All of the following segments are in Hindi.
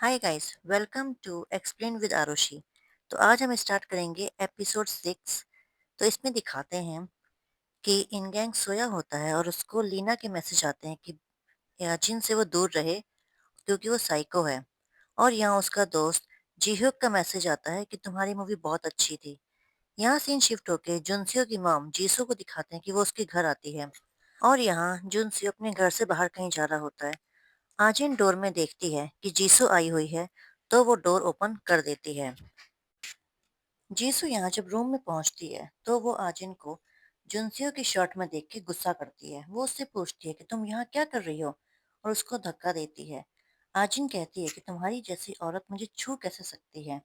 Hi guys, welcome to explain with Arushi. तो आज हम स्टार्ट करेंगे एपिसोड 6। तो इसमें दिखाते हैं कि इनगैंग सोया होता है और उसको लीना के मैसेज आते हैं कि याचिन से वो दूर रहे क्योंकि वो साइको है। और यहाँ उसका दोस्त जीह्यूक का मैसेज आता है कि तुम्हारी मूवी बहुत अच्छी थी। यहाँ सीन शिफ्ट होके जुनसियो की मॉम जीसू को दिखाते हैं कि वो उसके घर आती है और यहाँ जुनसियो अपने घर से बाहर कहीं जा रहा होता है। आजिन डोर में देखती है कि जीसू आई हुई है, तो वो डोर ओपन कर देती है। जीसू यहाँ जब रूम में पहुंचती है तो वो आजिन को जुनसियो की शर्ट में देख के गुस्सा करती है। वो उससे पूछती है कि तुम यहाँ क्या कर रही हो, और उसको धक्का देती है। आजिन कहती है कि तुम्हारी जैसी औरत मुझे छू कैसे सकती है।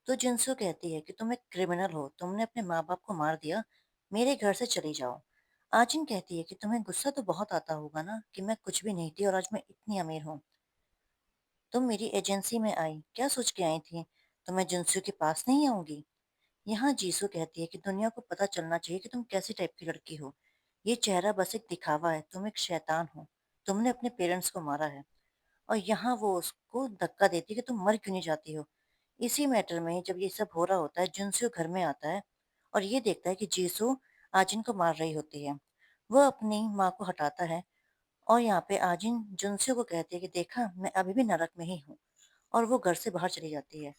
तो जुनसियो कहती है कि तुम एक क्रिमिनल हो, तुमने अपने माँ बाप को मार दिया, मेरे घर से चली जाओ। आजिन कहती है कि तुम्हें गुस्सा तो बहुत आता होगा ना कि मैं कुछ भी नहीं थी और आज मैं इतनी अमीर हूँ। तुम मेरी एजेंसी में आई, क्या सोच के आई थी? तो मैं जिनसू के पास नहीं आऊंगी। यहाँ जीसू कहती है कि दुनिया को पता चलना चाहिए कि तुम कैसी टाइप की लड़की हो। ये चेहरा बस एक दिखावा है, तुम एक शैतान हो। तुमने अपने पेरेंट्स को मारा है। और यहाँ वो उसको धक्का देती है कि तुम मर क्यों नहीं जाती हो। इसी मैटर में जब ये सब हो रहा होता है, जुनसू घर में आता है और ये देखता है कि जीसू आजिन को मार रही होती है। वह अपनी माँ को हटाता है और यहाँ पे आजिन जुनसू को कहती है कि देखा, मैं अभी भी नरक में ही हूँ। और वो घर से बाहर चली जाती है।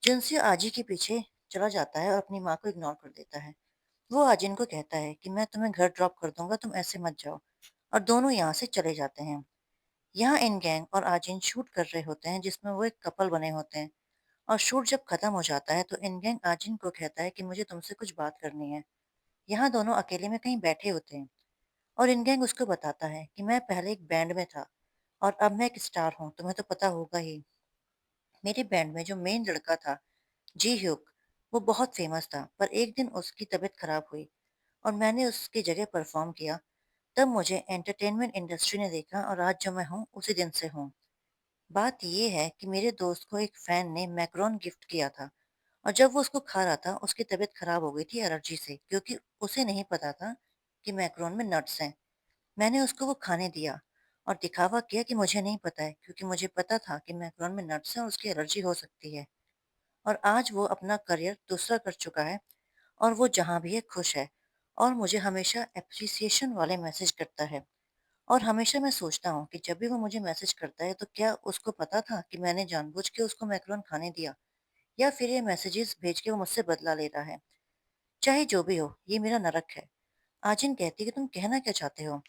जिनसे आजी के पीछे चला जाता है और अपनी माँ को इग्नोर कर देता है। वो आजिन को कहता है कि मैं तुम्हें घर ड्रॉप कर दूंगा, तुम ऐसे मत जाओ। और दोनों यहाँ से चले जाते हैं। यहाँ इन गैंग और आजिन शूट कर रहे होते हैं जिसमें वो एक कपल बने होते हैं। और शूट जब खत्म हो जाता है तो इन गैंग आजिन को कहता है कि मुझे तुमसे कुछ बात करनी है। यहाँ दोनों अकेले में कहीं बैठे होते हैं और इन गैंग उसको बताता है कि मैं पहले एक बैंड में था और अब मैं एक स्टार हूँ, तुम्हें तो पता होगा ही। मेरे बैंड में जो मेन लड़का था, जी ह्यूक, वो बहुत फेमस था, पर एक दिन उसकी तबीयत खराब हुई और मैंने उसकी जगह परफॉर्म किया। तब मुझे एंटरटेनमेंट इंडस्ट्री ने देखा और आज जो मैं हूँ उसी दिन से हूँ। बात यह है कि मेरे दोस्त को एक फैन ने मैक्रोन गिफ्ट किया था और जब वो उसको खा रहा था उसकी तबीयत खराब हो गई थी एलर्जी से, क्योंकि उसे नहीं पता था कि मैक्रोन में नट्स हैं। मैंने उसको वो खाने दिया और दिखावा किया कि मुझे नहीं पता है, क्योंकि मुझे पता था कि मैक्रोन में नट्स हैं और उसकी एलर्जी हो सकती है। और आज वो अपना करियर दूसरा कर चुका है और वो जहाँ भी है खुश है और मुझे हमेशा एप्रिसिएशन वाले मैसेज करता है। और हमेशा मैं सोचता हूँ कि जब भी वो मुझे मैसेज करता है तो क्या उसको पता था कि मैंने जानबूझ के उसको मैकरोन खाने दिया, या फिर ये मैसेजेस भेज के वो मुझसे बदला ले रहा है। चाहे जो भी हो, ये मेरा नरक है। आजिन कहती है कि तुम कहना क्या चाहते हो?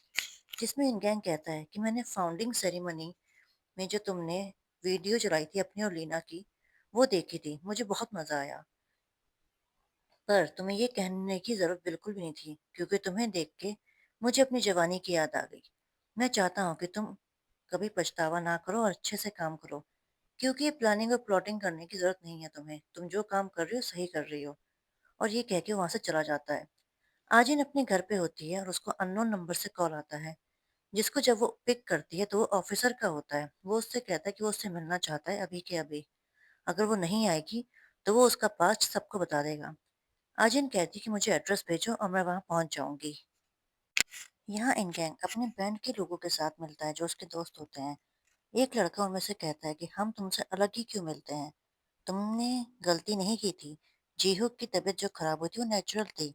जिसमें इनगैंग कहता है कि मैंने फाउंडिंग सेरेमनी में जो तुमने वीडियो चलाई थी अपनी और लीना की, वो देखी थी, मुझे बहुत मजा आया। पर तुम्हें ये कहने की ज़रूरत बिल्कुल भी नहीं थी, क्योंकि तुम्हें देख के मुझे अपनी जवानी की याद आ गई। मैं चाहता हूँ कि तुम कभी पछतावा ना करो और अच्छे से काम करो, क्योंकि ये प्लानिंग और प्लॉटिंग करने की ज़रूरत नहीं है तुम्हें। तुम जो काम कर रही हो सही कर रही हो। और ये कह के वहाँ से चला जाता है। आजिन अपने घर पे होती है और उसको अननोन नंबर से कॉल आता है, जिसको जब वो पिक करती है तो वो ऑफिसर का होता है। वो उससे कहता है कि वो उससे मिलना चाहता है अभी के अभी। अगर वो नहीं आएगी तो वो उसका पास्ट सबको बता देगा। आजिन कहती कि मुझे एड्रेस भेजो और मैं वहां पहुंच जाऊंगी। यहाँ इनगैंग अपने बैंड के लोगों के साथ मिलता है जो उसके दोस्त होते हैं। एक लड़का उनमें से कहता है कि हम तुमसे अलग ही क्यों मिलते हैं, तुमने गलती नहीं की थी। जीहुक की तबीयत जो खराब हुई थी वो नेचुरल थी।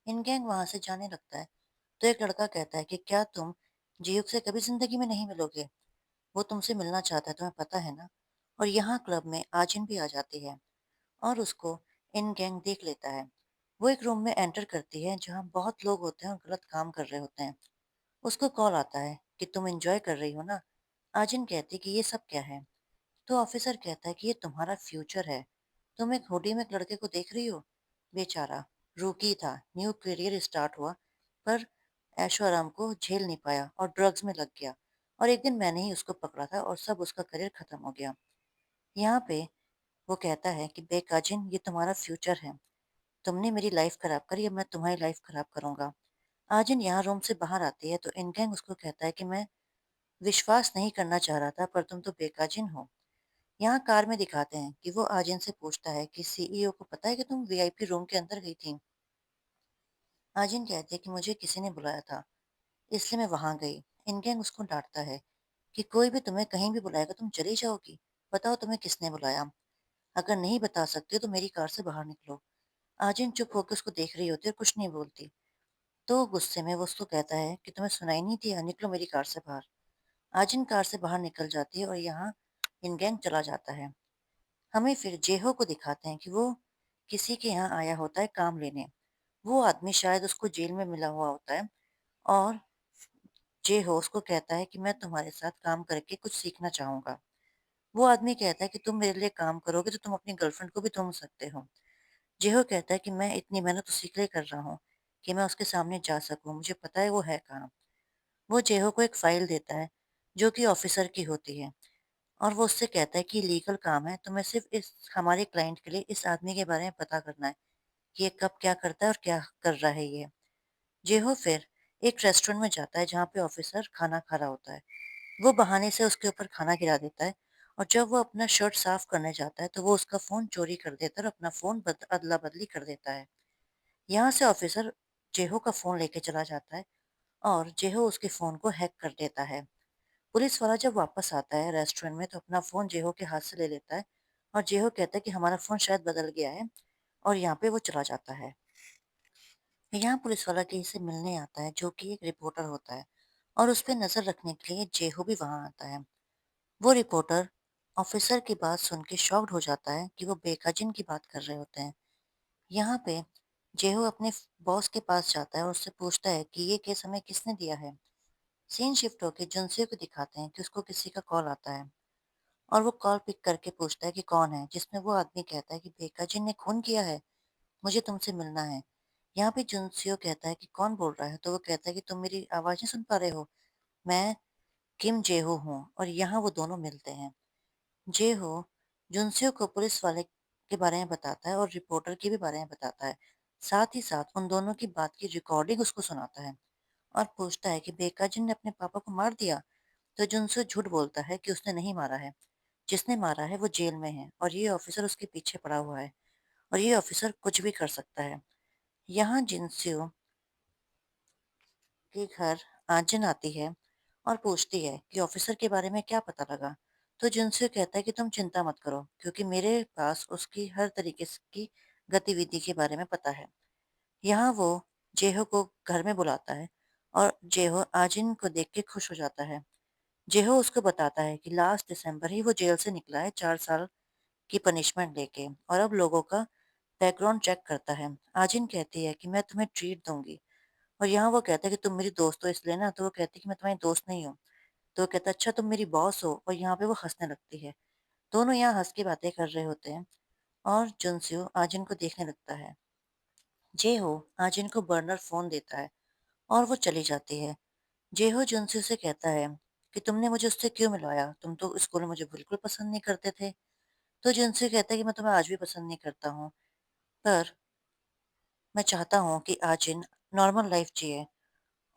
इनगैंग वहां से जाने लगता है तो एक लड़का कहता है कि क्या तुम जीहुक से कभी जिंदगी में नहीं मिलोगे? वो तुमसे मिलना चाहता है, तुम्हें पता है ना। और यहाँ क्लब में आजिन भी आ जाती है और उसको इन गैंग देख लेता है। वो एक रूम में एंटर करती है जहाँ बहुत लोग होते हैं और गलत काम कर रहे होते हैं। उसको कॉल आता है कि तुम एंजॉय कर रही हो ना। आजिन कहती है कि ये सब क्या है। तो ऑफिसर कहता है कि ये तुम्हारा फ्यूचर है। तुम एक हुडी में एक लड़के को देख रही हो, बेचारा रूकी था, न्यू करियर स्टार्ट हुआ, पर ऐशो आराम को झेल नहीं पाया और ड्रग्स में लग गया। और एक दिन मैंने ही उसको पकड़ा था और सब उसका करियर खत्म हो गया। यहाँ पे वो कहता है कि बेकाजिन, ये तुम्हारा फ्यूचर है। तुमने मेरी लाइफ खराब करी, अब मैं तुम्हारी लाइफ खराब करूंगा। आजिन यहाँ रूम से बाहर आती है तो इनगैंग उसको कहता है कि मैं विश्वास नहीं करना चाह रहा था, पर तुम तो बेकाजिन हो। यहाँ कार में दिखाते हैं कि वो आजिन से पूछता है कि सीईओ को पता है कि तुम वीआईपी रूम के अंदर गई थी? आजिन कहती है कि मुझे किसी ने बुलाया था, इसलिए मैं वहां गई। इनगैंग उसको डांटता है कि कोई भी तुम्हें कहीं भी बुलाएगा तुम चली जाओगी। बताओ तुम्हें किसने बुलाया? अगर नहीं बता सकते तो मेरी कार से बाहर निकलो। आजिन चुप होकर उसको देख रही होती है और कुछ नहीं बोलती। तो गुस्से में वो उसको कहता है कि तुम्हें सुनाई नहीं दिया, निकलो मेरी कार से बाहर। आजिन कार से बाहर निकल जाती है और यहाँ इनगैंग चला जाता है। हमें फिर जेहो को दिखाते हैं कि वो किसी के यहाँ आया होता है काम लेने। वो आदमी शायद उसको जेल में मिला हुआ होता है और जेहो उसको कहता है कि मैं तुम्हारे साथ काम करके कुछ सीखना चाहूंगा। वो आदमी कहता है कि तुम मेरे लिए काम करोगे तो तुम अपनी गर्लफ्रेंड को भी ढूंढ सकते हो। जेहो कहता है कि मैं इतनी मेहनत उसी के लिए कर रहा हूँ कि मैं उसके सामने जा सकूं, मुझे पता है वो है कहाँ। वो जेहो को एक फाइल देता है जो कि ऑफिसर की होती है और वो उससे कहता है कि लीगल काम है, तो मैं सिर्फ इस हमारे क्लाइंट के लिए इस आदमी के बारे में पता करना है कि ये कब क्या करता है और क्या कर रहा है ये। जेहो फिर एक रेस्टोरेंट में जाता है जहाँ पे ऑफिसर खाना खा रहा होता है। वो बहाने से उसके ऊपर खाना गिरा देता है और जब वो अपना शर्ट साफ करने जाता है तो वो उसका फोन चोरी कर देता है और अपना फोन अदला बदली कर देता है। यहाँ से ऑफिसर जेहो का फोन लेके चला जाता है और जेहो उसके फोन को हैक कर देता है। पुलिस वाला जब वापस आता है रेस्टोरेंट में तो अपना फोन जेहो के हाथ से ले लेता है और जेहो कहता है कि हमारा फोन शायद बदल गया है और यहाँ पे वो चला जाता है। यहाँ पुलिस वाला कहीं से मिलने आता है जो कि एक रिपोर्टर होता है और उस पर नजर रखने के लिए जेहो भी वहां आता है। वो रिपोर्टर ऑफिसर की बात सुन के शॉक्ड हो जाता है कि वो बेकाजिन की बात कर रहे होते हैं। यहाँ पे जेहो अपने बॉस के पास जाता है और उससे पूछता है कि ये केस हमें किसने दिया है। सीन शिफ्ट होकर जुनसियो को दिखाते हैं कि उसको किसी का कॉल आता है और वो कॉल पिक करके पूछता है कि कौन है, जिसमें वो आदमी कहता है कि बेकाजिन ने खून किया है, मुझे तुमसे मिलना है। यहाँ पे जुनसियो कहता है कि कौन बोल रहा है, तो वो कहता है कि तुम मेरी आवाज नहीं सुन पा रहे हो, मैं किम जेहो हूँ। और यहाँ वो दोनों मिलते हैं। जेहो जुनसियो को पुलिस वाले के बारे में बताता है और रिपोर्टर के भी बारे में बताता है। साथ ही साथ उन दोनों की बात की रिकॉर्डिंग उसको सुनाता है और पूछता है कि बेकाजिन ने अपने पापा को मार दिया। तो जुनसियो झूठ बोलता है कि उसने नहीं मारा है, जिसने मारा है वो जेल में है और ये ऑफिसर उसके पीछे पड़ा हुआ है और ये ऑफिसर कुछ भी कर सकता है। यहाँ जिनसियो के घर आंचन आती है और पूछती है कि ऑफिसर के बारे में क्या पता लगा। तो जिनसे कहता है कि तुम चिंता मत करो क्योंकि मेरे पास उसकी हर तरीके की गतिविधि के बारे में पता है। यहाँ वो जेहो को घर में बुलाता है और जेहो आजिन को देख के खुश हो जाता है। जेहो उसको बताता है कि लास्ट दिसंबर ही वो जेल से निकला है 4 साल की पनिशमेंट लेके और अब लोगों का बैकग्राउंड चेक करता है। आजिन कहती है कि मैं तुम्हें ट्रीट दूंगी और यहाँ वो कहता है कि तुम मेरी दोस्त हो इसलिए ना, तो वो कहती है कि मैं तुम्हारी दोस्त नहीं हूँ। तो वो कहता है अच्छा तुम मेरी बॉस हो, और यहाँ पे वो हंसने लगती है। दोनों यहाँ हंस के बातें कर रहे होते हैं और जुनस्यू आजिन को देखने लगता है। जेहो आजिन को बर्नर फोन देता है और वो चली जाती है। जेहो जुनस्यू से कहता है कि तुमने मुझे उससे क्यों मिलवाया, तुम तो स्कूल में मुझे बिल्कुल पसंद नहीं करते थे। तो जुनस्यू कहता है कि मैं तुम्हें आज भी पसंद नहीं करता हूँ, पर मैं चाहता हूँ कि आजिन नॉर्मल लाइफ जिए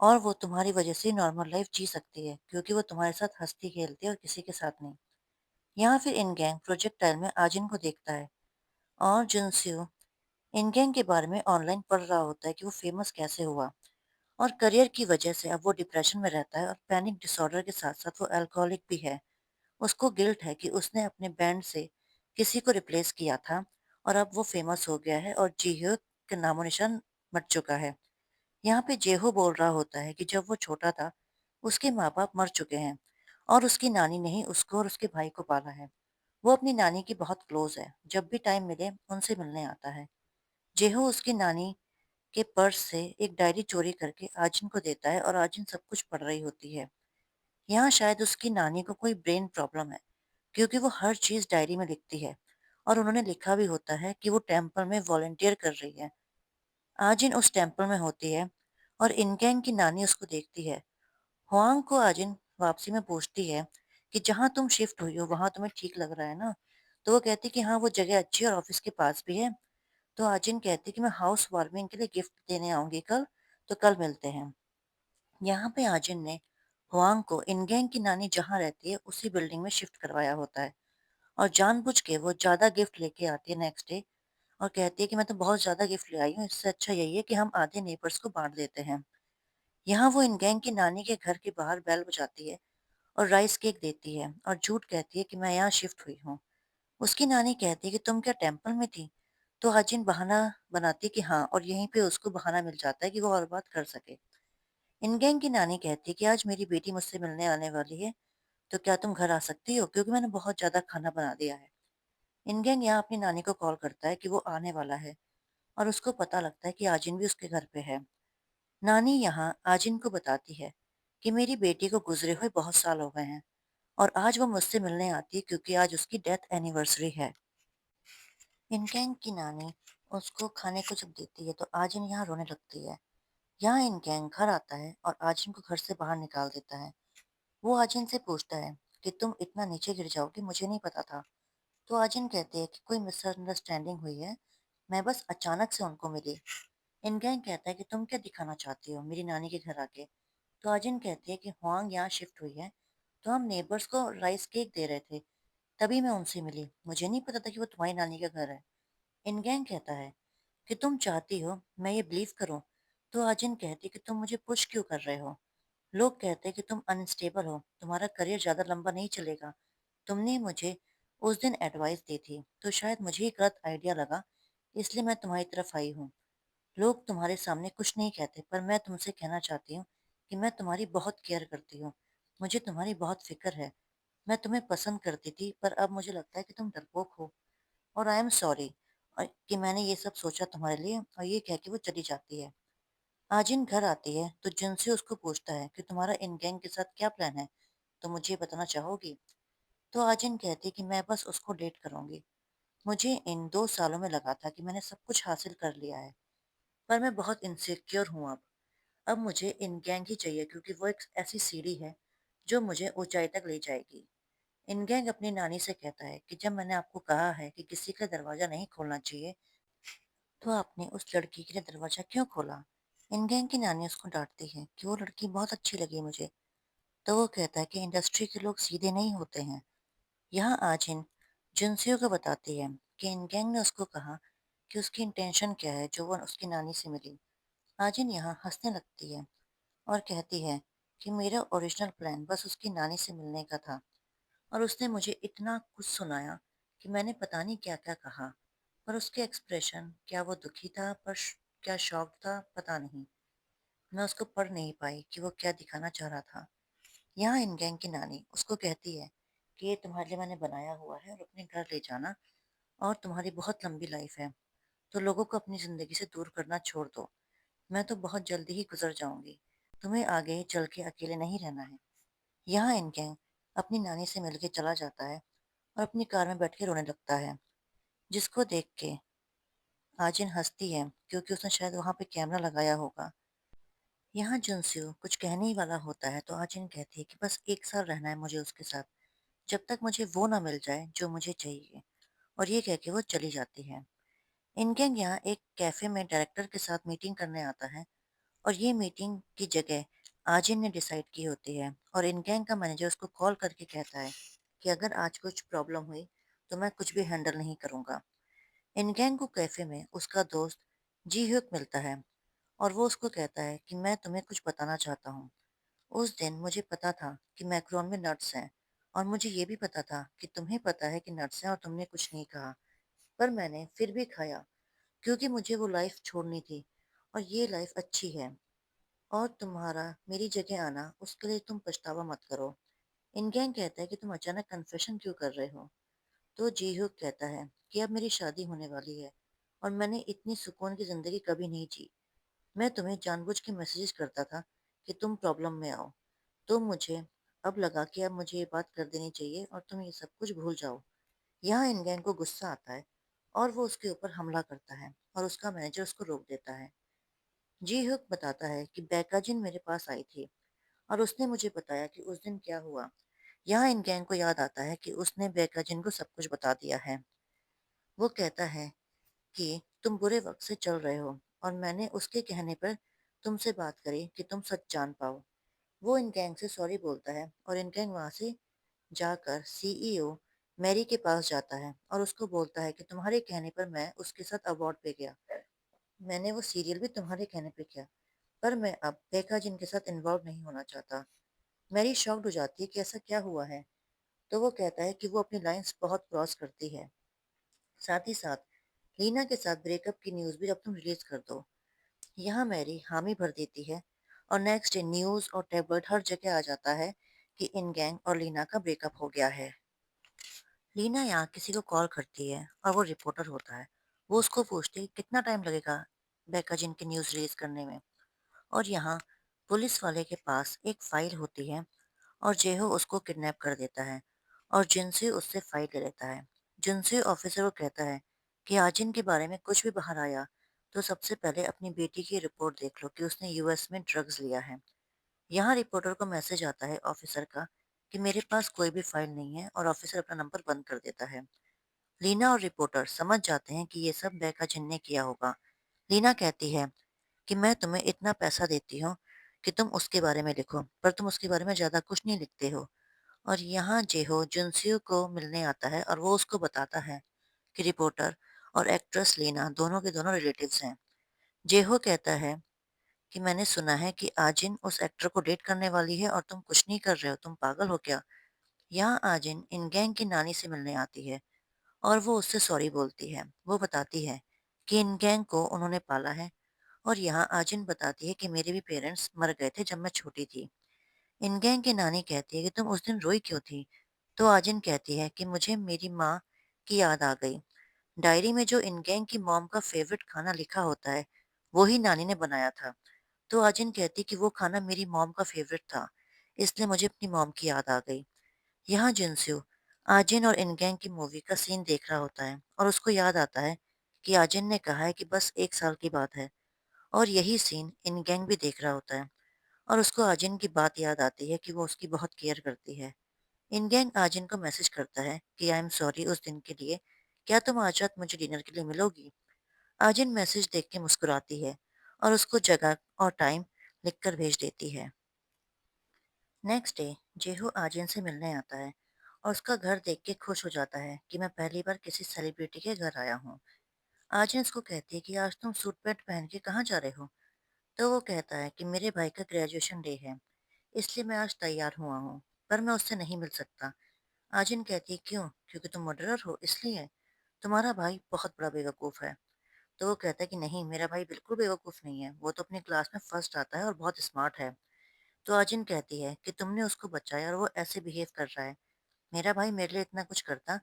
और वो तुम्हारी वजह से नॉर्मल लाइफ जी सकती है क्योंकि वो तुम्हारे साथ हंसती खेलती है और किसी के साथ नहीं। यहाँ फिर इन गैंग प्रोजेक्टाइल में आजिन को देखता है और जुनस्यू इन गैंग के बारे में ऑनलाइन पढ़ रहा होता है कि वो फेमस कैसे हुआ और करियर की वजह से अब वो डिप्रेशन में रहता है और पैनिक डिसऑर्डर के साथ साथ वो अल्कोहलिक भी है। उसको गिल्ट है कि उसने अपने बैंड से किसी को रिप्लेस किया था और अब वो फेमस हो गया है और जीह्यो के नामो निशान मट चुका है। यहाँ पे जेहो बोल रहा होता है कि जब वो छोटा था उसके माँ बाप मर चुके हैं और उसकी नानी ने ही उसको और उसके भाई को पाला है। वो अपनी नानी की बहुत क्लोज है, जब भी टाइम मिले उनसे मिलने आता है। जेहो उसकी नानी के पर्स से एक डायरी चोरी करके आजिन को देता है और आजिन सब कुछ पढ़ रही होती है। यहाँ शायद उसकी नानी को कोई ब्रेन प्रॉब्लम है क्योंकि वो हर चीज डायरी में लिखती है और उन्होंने लिखा भी होता है कि वो टेम्पल में वॉलंटियर कर रही है। आजिन उस टेम्पल में होती है और इनगैंग की नानी उसको देखती है। हुआंग को आजिन वापसी में पूछती है कि जहाँ तुम शिफ्ट हुई हो वहां तुम्हें ठीक लग रहा है ना। तो वो कहती कि हाँ वो जगह अच्छी है और ऑफिस के पास भी है। तो आजिन कहती कि मैं हाउस वार्मिंग के लिए गिफ्ट देने आऊंगी कल, तो कल मिलते हैं। यहाँ पे आजिन ने हुआंग को इनगैंग की नानी जहाँ रहती है उसी बिल्डिंग में शिफ्ट करवाया होता है और जानबूझ के वो ज्यादा गिफ्ट लेके आती है नेक्स्ट डे और कहती है कि मैं तो बहुत ज्यादा गिफ्ट ले आई हूँ, इससे अच्छा यही है कि हम आधे नेबर्स को बांट देते हैं। यहाँ वो इन गैंग की नानी के घर के बाहर बेल बजाती है और राइस केक देती है और झूठ कहती है कि मैं यहाँ शिफ्ट हुई हूँ। उसकी नानी कहती है कि तुम क्या टेम्पल में थी? तो हाजिन बहाना बनाती है कि हाँ, और यहीं पे उसको बहाना मिल जाता है कि वो और बात कर सके। इनगैंग की नानी कहती है कि आज मेरी बेटी मुझसे मिलने आने वाली है, तो क्या तुम घर आ सकती हो? क्योंकि मैंने बहुत ज़्यादा खाना बना दिया है। इनगैंग यहाँ अपनी नानी को कॉल करता है कि वो आने वाला है और उसको पता लगता है कि आजिन भी उसके घर पे है। नानी यहाँ आजिन को बताती है कि मेरी बेटी को गुजरे हुए बहुत साल हो गए हैं और आज वो मुझसे मिलने आती है क्योंकि आज उसकी डेथ एनिवर्सरी है। इनगैंग की नानी उसको खाने को जब देती है तो आजिन यहाँ रोने लगती है। यहाँ इनगैंग घर आता है और आजिन को घर से बाहर निकाल देता है। वो आजिन से पूछता है कि तुम इतना नीचे गिर जाओगी, मुझे नहीं पता था। तो आजिन कहती है कि कोई मिसअंडरस्टैंडिंग हुई है, मैं बस अचानक से उनको मिली। इनगैंग कहता है कि तुम क्या दिखाना चाहती हो मेरी नानी के घर आके? तो आजिन कहती है कि हुआंग यहाँ शिफ्ट हुई है, तो हम नेबर्स को राइस केक दे रहे थे, तभी मैं उनसे मिली। मुझे नहीं पता था कि वो तुम्हारी नानी का घर है। इनगैंग कहता है कि तुम चाहती हो मैं ये बिलीव करूं? तो आजिन कहती है कि तुम मुझे पुश क्यों कर रहे हो? लोग कहते हैं कि तुम अनस्टेबल हो, तुम्हारा करियर ज़्यादा लंबा नहीं चलेगा। तुमने मुझे उस दिन एडवाइस दी थी, तो शायद मुझे ही गलत आइडिया लगा, इसलिए मैं तुम्हारी तरफ आई हूँ। लोग तुम्हारे सामने कुछ नहीं कहते, पर मैं तुमसे कहना चाहती हूँ कि मैं तुम्हारी बहुत केयर करती हूँ। मुझे तुम्हारी बहुत फिक्र है। मैं तुम्हें पसंद करती थी, पर अब मुझे लगता है कि तुम डरपोक हो और आई एम सॉरी और कि मैंने ये सब सोचा तुम्हारे लिए। और ये कह के वो चली जाती है। आजिन घर आती है तो जिनसे उसको पूछता है कि तुम्हारा इन गैंग के साथ क्या प्लान है, तो मुझे बताना चाहोगी? तो आजिन कहती है कि मैं बस उसको डेट करूंगी। मुझे इन 2 सालों में लगा था कि मैंने सब कुछ हासिल कर लिया है, पर मैं बहुत इनसिक्योर हूँ अब मुझे इन गैंग ही चाहिए क्योंकि वो एक ऐसी सीढ़ी है जो मुझे ऊंचाई तक ले जाएगी। इन गैंग अपनी नानी से कहता है कि जब मैंने आपको कहा है कि किसी का दरवाजा नहीं खोलना चाहिए, तो आपने उस लड़की के लिए दरवाजा क्यों खोला? इनगैंग की नानी उसको डांटती है कि वो लड़की बहुत अच्छी लगी मुझे। तो वो कहता है कि इंडस्ट्री के लोग सीधे नहीं होते हैं। यहाँ आजिन जुनसियो को बताती है कि इनगैंग ने उसको कहा कि उसकी इंटेंशन क्या है जो वो उसकी नानी से मिली। आजिन यहाँ हंसने लगती है और कहती है कि मेरा ओरिजिनल प्लान बस उसकी नानी से मिलने का था और उसने मुझे इतना कुछ सुनाया कि मैंने पता नहीं क्या क्या कहा। पर उसके एक्सप्रेशन, क्या वो दुखी था पर क्या शॉक था, पता नहीं। मैं उसको पढ़ नहीं पाई कि वो क्या दिखाना चाह रहा था। यहाँ इन गैंग की नानी उसको कहती है कि ये तुम्हारे लिए मैंने बनाया हुआ है और अपने घर ले जाना, और तुम्हारी बहुत लंबी लाइफ है, तो लोगों को अपनी ज़िंदगी से दूर करना छोड़ दो। मैं तो बहुत जल्दी ही गुजर जाऊंगी, तुम्हें आगे चल के अकेले नहीं रहना है। यहाँ इन गैंग अपनी नानी से मिलके चला जाता है और अपनी कार में बैठ के रोने लगता है, जिसको देख के आजिन हंसती है क्योंकि उसने शायद वहां पे कैमरा लगाया होगा। यहाँ जुनस्यू कुछ कहने ही वाला होता है तो आजिन कहती है कि बस 1 साल रहना है मुझे उसके साथ, जब तक मुझे वो ना मिल जाए जो मुझे चाहिए। और ये कह के वो चली जाती है। इनगैंग यहाँ एक कैफे में डायरेक्टर के साथ मीटिंग करने आता है और ये मीटिंग की जगह आजिन ने डिसाइड की होती है। और इनगैंग का मैनेजर उसको कॉल करके कहता है कि अगर आज कुछ प्रॉब्लम हुई तो मैं कुछ भी हैंडल नहीं करूँगा। इनगैंग को कैफे में उसका दोस्त जी ह्यूक मिलता है और वो उसको कहता है कि मैं तुम्हें कुछ बताना चाहता हूँ। उस दिन मुझे पता था कि मैक्रोन में नट्स हैं और मुझे ये भी पता था कि तुम्हें पता है कि नट्स हैं और तुमने कुछ नहीं कहा, पर मैंने फिर भी खाया क्योंकि मुझे वो लाइफ छोड़नी थी और ये लाइफ अच्छी है। और तुम्हारा मेरी जगह आना, उसके लिए तुम पछतावा मत करो। इनगैंग कहता है कि तुम अचानक कन्फेशन क्यों कर रहे हो? तो जी ह्यूक कहता है कि अब मेरी शादी होने वाली है और मैंने इतनी सुकून की जिंदगी कभी नहीं जी। मैं तुम्हें जानबूझ के मैसेजेस करता था कि तुम प्रॉब्लम में आओ, तो मुझे अब लगा कि अब मुझे ये बात कर देनी चाहिए और तुम ये सब कुछ भूल जाओ। यहाँ इनगैंग को गुस्सा आता है और वो उसके ऊपर हमला करता है और उसका मैनेजर उसको रोक देता है। जी हुक बताता है कि बैकाजिन मेरे पास आई थी और उसने मुझे बताया कि उस दिन क्या हुआ। यहाँ इनगैंग को याद आता है कि उसने बैकाजिन को सब कुछ बता दिया है। वो कहता है कि तुम बुरे वक्त से चल रहे हो और मैंने उसके कहने पर तुमसे बात करी कि तुम सच जान पाओ। वो इन गैंग से सॉरी बोलता है और इन गैंग वहाँ से जाकर सीईओ मैरी के पास जाता है और उसको बोलता है कि तुम्हारे कहने पर मैं उसके साथ अवार्ड पे गया। मैंने वो सीरियल भी तुम्हारे कहने पे किया, पर मैं अब बेका जिन के साथ इन्वॉल्व नहीं होना चाहता। मैरी शॉक्ड हो जाती है कि ऐसा क्या हुआ है? तो वो कहता है कि वो अपनी लाइन्स बहुत क्रॉस करती है। साथ ही साथ लीना के साथ ब्रेकअप की न्यूज़ भी अब तुम रिलीज़ कर दो। यहाँ मैरी हामी भर देती है और नेक्स्ट डे न्यूज़ और टैबलॉइड हर जगह आ जाता है कि इन गैंग और लीना का ब्रेकअप हो गया है। लीना यहाँ किसी को कॉल करती है और वो रिपोर्टर होता है। वो उसको पूछती है कितना टाइम लगेगा बेका जिन की न्यूज़ रिलीज करने में। और यहाँ पुलिस वाले के पास एक फाइल होती है और जेहो उसको किडनैप कर देता है और जिनसे उससे फाइल ले लेता है। जिनसे ऑफिसर को कहता है कि आजिन के बारे में कुछ भी बाहर आया तो सबसे पहले अपनी बेटी की रिपोर्ट देख लो कि उसने यूएस में ड्रग्स लिया है। यहाँ रिपोर्टर को मैसेज आता है ऑफिसर का कि मेरे पास कोई भी फाइल नहीं है और ऑफिसर अपना नंबर बंद कर देता है। लीना और रिपोर्टर समझ जाते हैं कि ये सब बेका जिन ने किया होगा। लीना कहती है कि मैं तुम्हें इतना पैसा देती हूँ कि तुम उसके बारे में लिखो, पर तुम उसके बारे में ज़्यादा कुछ नहीं लिखते हो। और यहाँ जेहो जुनसियो को मिलने आता है और वो उसको बताता है कि रिपोर्टर और एक्ट्रेस लीना दोनों के दोनों रिलेटिव्स हैं। जेहो कहता है कि मैंने सुना है कि आजिन उस एक्टर को डेट करने वाली है और तुम कुछ नहीं कर रहे हो, तुम पागल हो क्या? यहाँ आजिन इन गैंग की नानी से मिलने आती है और वो उससे सॉरी बोलती है। वो बताती है कि इन गैंग को उन्होंने पाला है और यहाँ आजिन बताती है कि मेरे भी पेरेंट्स मर गए थे जब मैं छोटी थी। इन गैंग की नानी कहती है कि तुम उस दिन रोई क्यों थी? तो आजिन कहती है कि मुझे मेरी माँ की याद आ गई। डायरी में जो इन गैंग की मॉम का फेवरेट खाना लिखा होता है, वो ही नानी ने बनाया था। तो आजिन कहती कि वो खाना मेरी मॉम का फेवरेट था, इसलिए मुझे अपनी मॉम की याद आ गई। यहाँ जिनसू आजिन और इनगैंग की मूवी का सीन देख रहा होता है और उसको याद आता है कि आजिन ने कहा है कि बस 1 साल की बात है और यही सीन इनगैंग भी देख रहा होता है और उसको आजिन की बात याद आती है कि वो उसकी बहुत केयर करती है। इनगैंग आजिन को मैसेज करता है कि आई एम सॉरी उस दिन के लिए, क्या तुम आज रात मुझे डिनर के लिए मिलोगी? आजिन मैसेज देख के मुस्कुराती है और उसको जगह और टाइम लिखकर भेज देती है। नेक्स्ट डे जेहू आजिन से मिलने आता है और उसका घर देख के खुश हो जाता है कि मैं पहली बार किसी सेलिब्रिटी के घर आया हूँ। आजिन उसको कहती है कि आज तुम सूट पैंट पहन के कहाँ जा रहे हो? तो वो कहता है कि मेरे भाई का ग्रेजुएशन डे है, इसलिए मैं आज तैयार हुआ हूँ, पर मैं उससे नहीं मिल सकता। आजिन कहती है क्यों? क्योंकि तुम मर्डरर हो इसलिए? तुम्हारा भाई बहुत बड़ा बेवकूफ़ है। तो वो कहता है कि नहीं, मेरा भाई बिल्कुल बेवकूफ़ नहीं है, वो तो अपनी क्लास में फर्स्ट आता है और बहुत स्मार्ट है। तो आजिन कहती है कि तुमने उसको बचाया और वो ऐसे बिहेव कर रहा है। मेरा भाई मेरे लिए इतना कुछ करता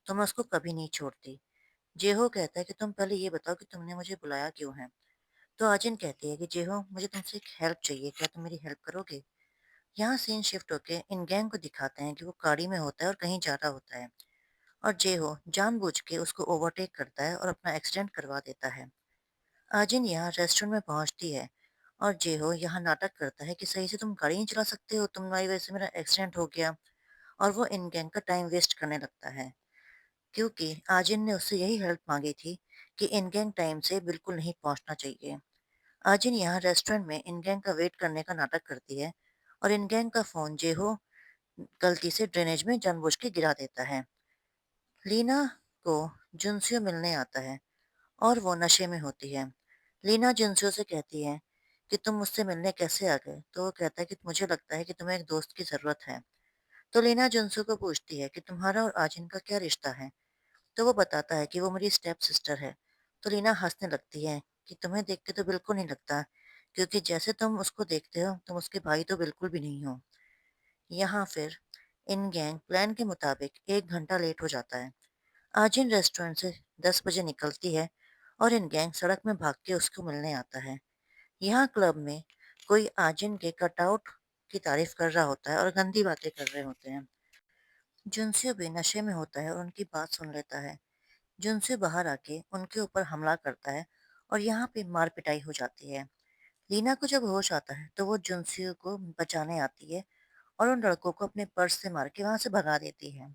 तो मैं उसको कभी नहीं छोड़ती। जेहो कहता है कि तुम पहले ये बताओ कि तुमने मुझे बुलाया क्यों है? तो आजिन कहती है कि जेहो मुझे तुमसे एक हेल्प चाहिए, क्या तुम मेरी हेल्प करोगे? यहाँ सीन शिफ्ट होके इन गैंग को दिखाते हैं कि वो गाड़ी में होता है और कहीं जा रहा होता है और जेहो जानबूझ के उसको ओवरटेक करता है और अपना एक्सीडेंट करवा देता है। आजिन यहाँ रेस्टोरेंट में पहुंचती है और जेहो यहाँ नाटक करता है कि सही से तुम गाड़ी नहीं चला सकते हो, तुम्हारी वजह से मेरा एक्सीडेंट हो गया। और वो इन गैंग का टाइम वेस्ट करने लगता है क्योंकि आजिन ने उससे यही हेल्प मांगी थी कि इन गैंग टाइम से बिल्कुल नहीं पहुंचना चाहिए। आजिन यहाँ रेस्टोरेंट में इन गैंग का वेट करने का नाटक करती है और इन गैंग का फोन जेहो गलती से ड्रेनेज में जानबूझ के गिरा देता है। लीना को जुनसियो मिलने आता है और वो नशे में होती है। लीना जुनसियो से कहती है कि तुम मुझसे मिलने कैसे आ गए? तो वो कहता है कि मुझे लगता है कि तुम्हें एक दोस्त की ज़रूरत है। तो लीना जुनसू को पूछती है कि तुम्हारा और आजिन का क्या रिश्ता है? तो वो बताता है कि वो मेरी स्टेप सिस्टर है। तो लीना हंसने लगती है कि तुम्हें देख के तो बिल्कुल नहीं लगता, क्योंकि जैसे तुम उसको देखते हो तुम उसके भाई तो बिल्कुल भी नहीं हो। यहाँ फिर इन गैंग प्लान के मुताबिक 1 घंटा लेट हो जाता है। आजिन रेस्टोरेंट से 10 बजे निकलती है और इन गैंग सड़क में भाग के उसको मिलने आता है। यहाँ क्लब में कोई आजिन के कटआउट की तारीफ कर रहा होता है और गंदी बातें कर रहे होते हैं। जुनसे भी नशे में होता है और उनकी बात सुन लेता है। जुनसे बाहर आके उनके ऊपर हमला करता है और यहाँ पे मार पिटाई हो जाती है। लीना को जब होश आता है तो वो जुनसियो को बचाने आती है और उन लड़कों को अपने पर्स से मार के वहां से भगा देती है।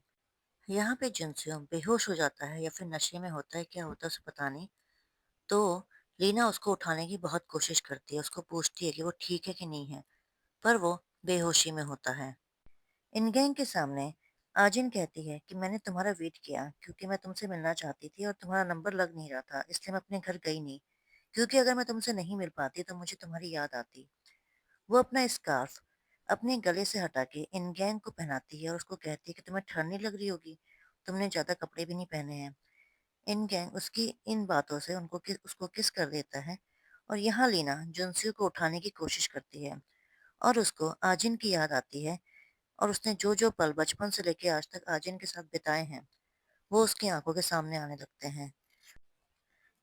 यहाँ पे जुनसियो बेहोश हो जाता है या फिर नशे में होता है, क्या होता है उसे पता नहीं। तो लीना उसको उठाने की बहुत कोशिश करती है, उसको पूछती है कि वो ठीक है कि नहीं है, पर वो बेहोशी में होता है। इन गैंग के सामने आजिन कहती है कि मैंने तुम्हारा वेट किया क्योंकि मैं तुमसे मिलना चाहती थी और तुम्हारा नंबर लग नहीं रहा था, इसलिए मैं अपने घर गई नहीं, क्योंकि अगर मैं तुमसे नहीं मिल पाती तो मुझे तुम्हारी याद आती। वो अपना स्कार्फ अपने गले से हटा के इनगैंग को पहनाती है और उसको कहती है कि तुम्हें ठंड नहीं लग रही होगी, तुमने ज़्यादा कपड़े भी नहीं पहने हैं। इनगैंग उसकी इन बातों से उसको किस कर देता है और यहाँ लीना जुनस्यू को उठाने की कोशिश करती है और उसको आजिन की याद आती है और उसने जो-जो पल बचपन से लेके आज तक आजिन के साथ बिताए हैं, वो उसकी आँखों के सामने आने लगते हैं।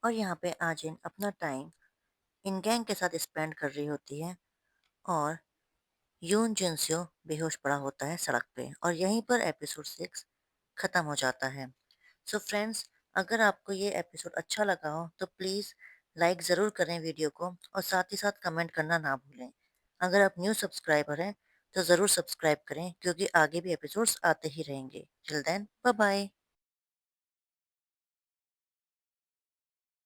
और यहाँ पे आजिन अपना टाइम इनगैंग के साथ स्पेंड कर रही होती है और यून जुनस्यो बेहोश पड़ा होता है सड़क पे और यहीं पर एपिसोड 6 खत्म हो जाता है। सो फ्रेंड्स, अगर आपको ये एपिसोड अच्छा लगा हो तो प्लीज़ लाइक ज़रूर करें वीडियो को और साथ ही साथ कमेंट करना ना भूलें। अगर आप न्यू सब्सक्राइबर हैं तो ज़रूर सब्सक्राइब करें क्योंकि आगे भी एपिसोड्स आते ही रहेंगे। Till then bye bye.